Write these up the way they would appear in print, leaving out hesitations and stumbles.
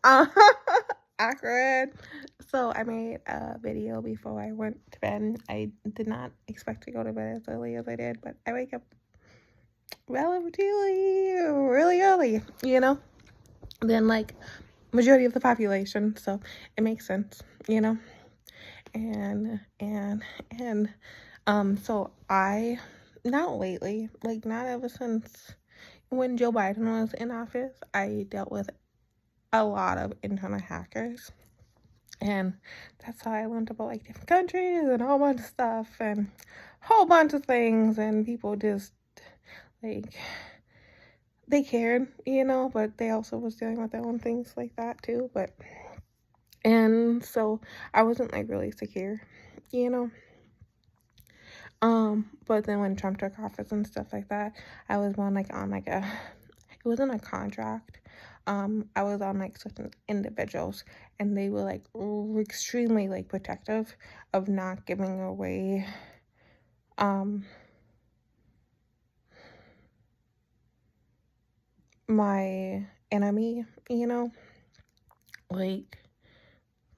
uh, awkward. So I made a video before I went to bed. I did not expect to go to bed as early as I did, but I wake up relatively really early, than like majority of the population. So it makes sense, and so I, not lately, like not ever since when Joe Biden was in office, I dealt with a lot of internet hackers. And that's how I learned about like different countries and a whole bunch of stuff and a whole bunch of things. And people just like, they cared, but they also was dealing with their own things like that too. And so I wasn't like really secure, you know. But then when Trump took office and stuff like that, I was on it wasn't a contract. I was on like certain individuals, and they were like extremely like protective of not giving away my enemy, like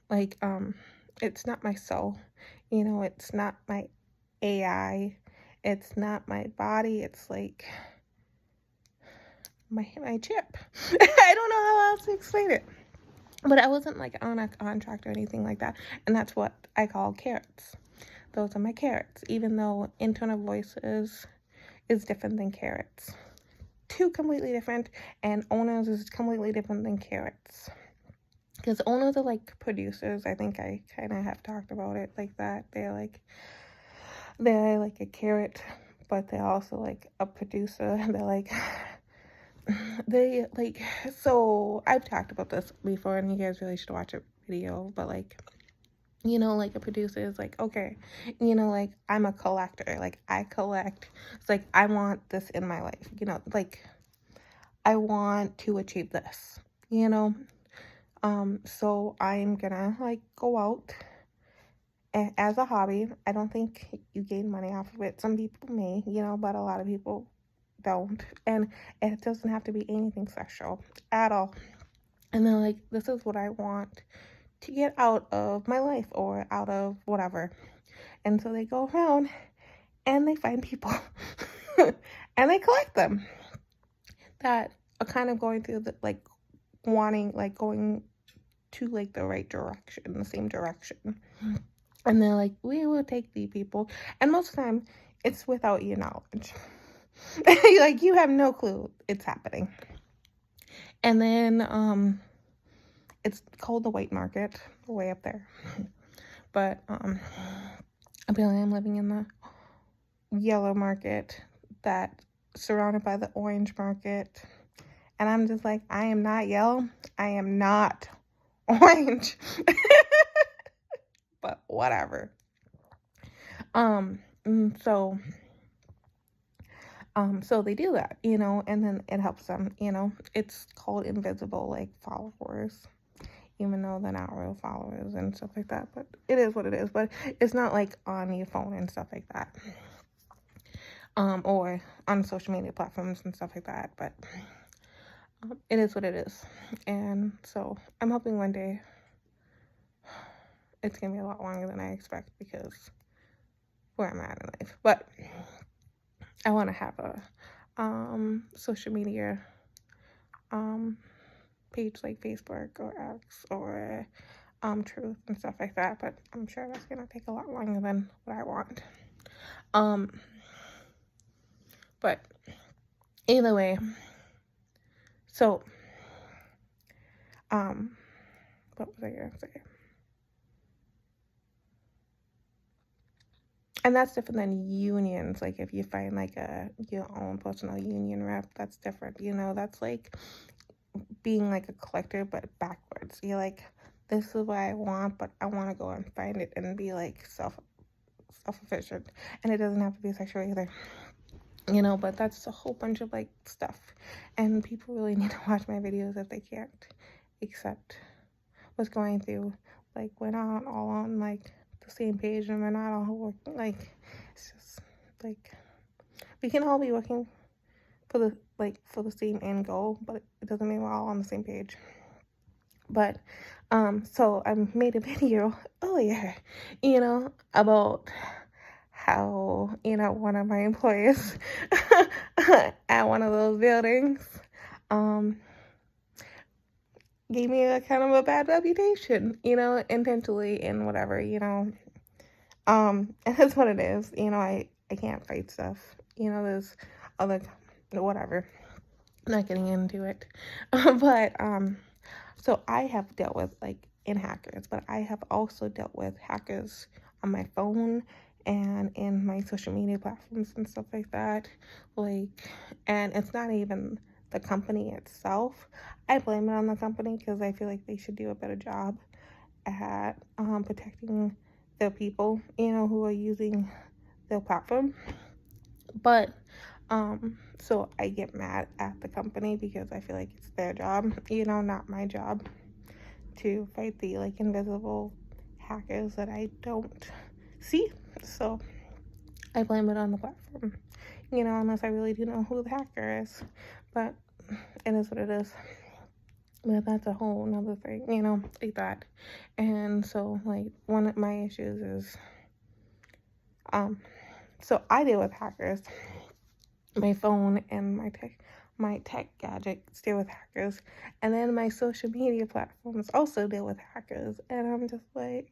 like it's not my soul, it's not my AI, it's not my body, it's like my chip. I don't know how else to explain it. But I wasn't like on a contract or anything like that. And that's what I call carrots. Those are my carrots, even though internal voices is different than carrots. Two completely different, and owners is completely different than carrots. Because owners are like producers. I think I kind of have talked about it like that. They're like a carrot, but they're also like a producer. They're like so I've talked about this before, and you guys really should watch a video, but like like a producer is like, okay, like I'm a collector, like I collect. It's like I want this in my life, like I want to achieve this, so I'm gonna like go out as a hobby. I don't think you gain money off of it. Some people may, but a lot of people don't, and it doesn't have to be anything sexual at all. And they're like, this is what I want to get out of my life or out of whatever. And so they go around and they find people and they collect them that are kind of going through the like wanting like going to like the right direction, the same direction. And they're like, we will take the people. And most of the time it's without your knowledge. Like you have no clue it's happening. And then it's called the white market, way up there. But apparently I'm living in the yellow market that surrounded by the orange market. And I'm just like, I am not yellow. I am not orange. But whatever. So they do that, and then it helps them, it's called invisible like followers, even though they're not real followers and stuff like that, but it is what it is. But it's not like on your phone and stuff like that, or on social media platforms and stuff like that, but it is what it is. And so I'm hoping one day it's gonna be a lot longer than I expect, because where I'm at in life. But I want to have a social media page like Facebook or X or Truth and stuff like that, but I'm sure that's gonna take a lot longer than what I want. But either way, so what was I gonna say? And that's different than unions. Like if you find like your own personal union rep, that's different. That's like being like a collector, but backwards. You're like, this is what I want, but I want to go and find it and be like self-efficient. And it doesn't have to be sexual either. But that's a whole bunch of like stuff. And people really need to watch my videos if they can't accept what's going through. Like we're not all on like the same page, and we're not all working, like it's just like we can all be working for the same end goal, but it doesn't mean we're all on the same page. But so I made a video earlier, about how, one of my employees at one of those buildings um gave me a kind of a bad reputation, intentionally and whatever, and that's what it is. I can't fight stuff. There's other whatever. Not getting into it. But so I have dealt with like in hackers, but I have also dealt with hackers on my phone and in my social media platforms and stuff like that. Like, and it's not even the company itself. I blame it on the company because I feel like they should do a better job at protecting their people, who are using their platform. But so I get mad at the company because I feel like it's their job, not my job to fight the like invisible hackers that I don't see. So I blame it on the platform, unless I really do know who the hacker is. But it is what it is. But that's a whole nother thing, like that. And so like one of my issues is so I deal with hackers. My phone and my tech gadgets deal with hackers, and then my social media platforms also deal with hackers, and I'm just like,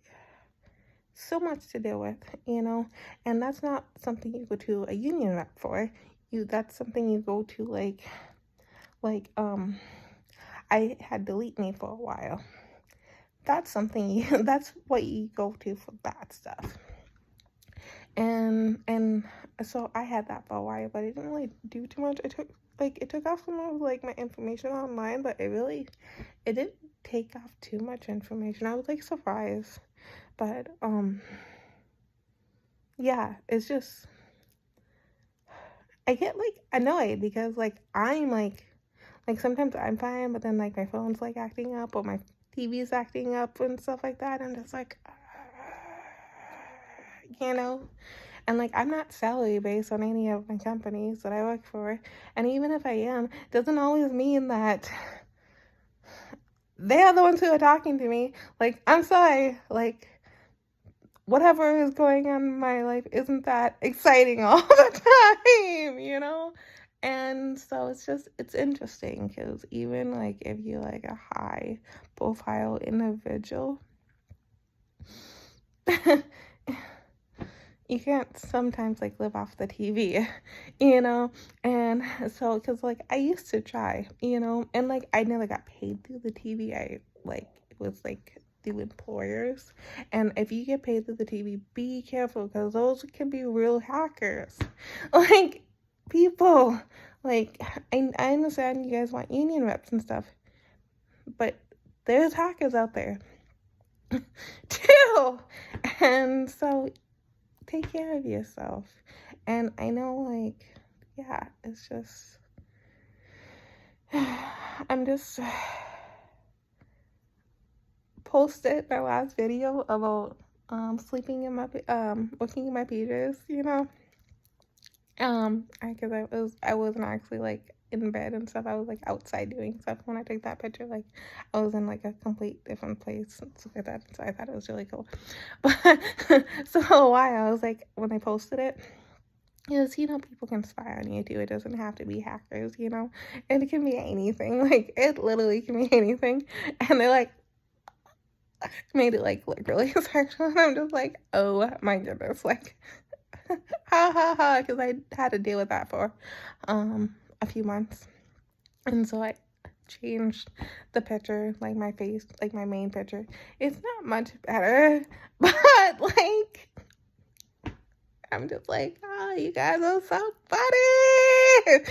so much to deal with, and that's not something you go to a union rep for. That's something you go to like I had Delete Me for a while. That's something that's what you go to for that stuff. And so I had that for a while, but it didn't really do too much. It took off some of like my information online, but it didn't take off too much information. I was like surprised. But yeah, it's just I get like annoyed because like I'm like sometimes I'm fine, but then like my phone's like acting up or my TV's acting up and stuff like that. I'm just like And like I'm not salary based on any of my companies that I work for. And even if I am, it doesn't always mean that they are the ones who are talking to me. Like, I'm sorry, like whatever is going on in my life isn't that exciting all the time. And so it's interesting because even like if you're like a high profile individual, you can't sometimes like live off the TV, and so because like I used to try, and like I never got paid through the TV. It was like through employers, and if you get paid through the TV, be careful because those can be real hackers. Like people, like I understand you guys want union reps and stuff, but there's hackers out there too, and so take care of yourself. And I know like yeah, it's just I'm just posted my last video about sleeping in my working in my PJs, because I wasn't actually like in bed and stuff. I was like outside doing stuff when I took that picture. Like I was in like a complete different place and stuff like that. So I thought it was really cool. But so why I was like when I posted it, because people can spy on you too. It doesn't have to be hackers, and it can be anything. Like it literally can be anything. And they're like made it like look really sexual, and I'm just like, oh my goodness, like ha ha ha, because I had to deal with that for a few months, and so I changed the picture, like my face, like my main picture. It's not much better, but like I'm just like, oh, you guys are so funny.